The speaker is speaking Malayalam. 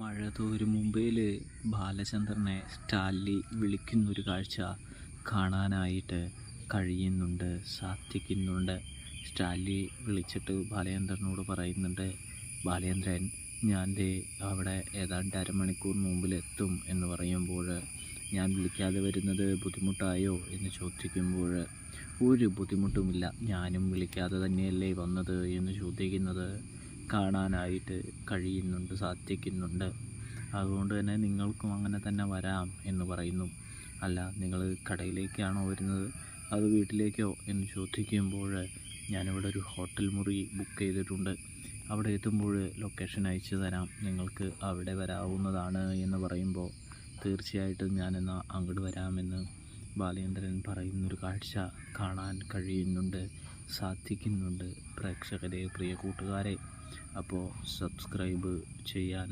മഴ തോരും മുംബൈയിൽ ബാലചന്ദ്രനെ സ്റ്റാൻലി വിളിക്കുന്നൊരു കാഴ്ച കാണാനായിട്ട് കഴിയുന്നുണ്ട്, സാധിക്കുന്നുണ്ട്. സ്റ്റാൻലി വിളിച്ചിട്ട് ബാലചന്ദ്രനോട് പറയുന്നുണ്ട്, ബാലചന്ദ്രൻ ഞാൻ ദേ അവിടെ ഏതാണ്ട് അരമണിക്കൂർ മുമ്പിലെത്തും എന്ന് പറയുമ്പോൾ, ഞാൻ വിളിക്കാതെ വരുന്നത് ബുദ്ധിമുട്ടായോ എന്ന് ചോദിക്കുമ്പോൾ, ഒരു ബുദ്ധിമുട്ടുമില്ല, ഞാനും വിളിക്കാതെ തന്നെയല്ലേ വന്നത് എന്ന് ചോദിക്കുന്നത് കാണാനായിട്ട് കഴിയുന്നുണ്ട്, സാധിക്കുന്നുണ്ട്. അതുകൊണ്ട് തന്നെ നിങ്ങൾക്കും അങ്ങനെ തന്നെ വരാം എന്ന് പറയുന്നു. അല്ല, നിങ്ങൾ കടയിലേക്കാണോ വരുന്നത് അത് വീട്ടിലേക്കോ എന്ന് ചോദിക്കുമ്പോൾ, ഞാനിവിടെ ഒരു ഹോട്ടൽ മുറി ബുക്ക് ചെയ്തിട്ടുണ്ട്, അവിടെ എത്തുമ്പോൾ ലൊക്കേഷൻ അയച്ചു തരാം, നിങ്ങൾക്ക് അവിടെ വരാവുന്നതാണ് എന്ന് പറയുമ്പോൾ, തീർച്ചയായിട്ടും ഞാനെന്നാൽ അങ്ങോട്ട് വരാമെന്ന് ബാലചന്ദ്രൻ പറയുന്നൊരു കാഴ്ച കാണാൻ കഴിയുന്നുണ്ട്, സാധിക്കുന്നുണ്ട്. പ്രേക്ഷകരെ, പ്രിയ കൂട്ടുകാരെ, അപ്പോൾ സബ്സ്ക്രൈബ് ചെയ്യാൻ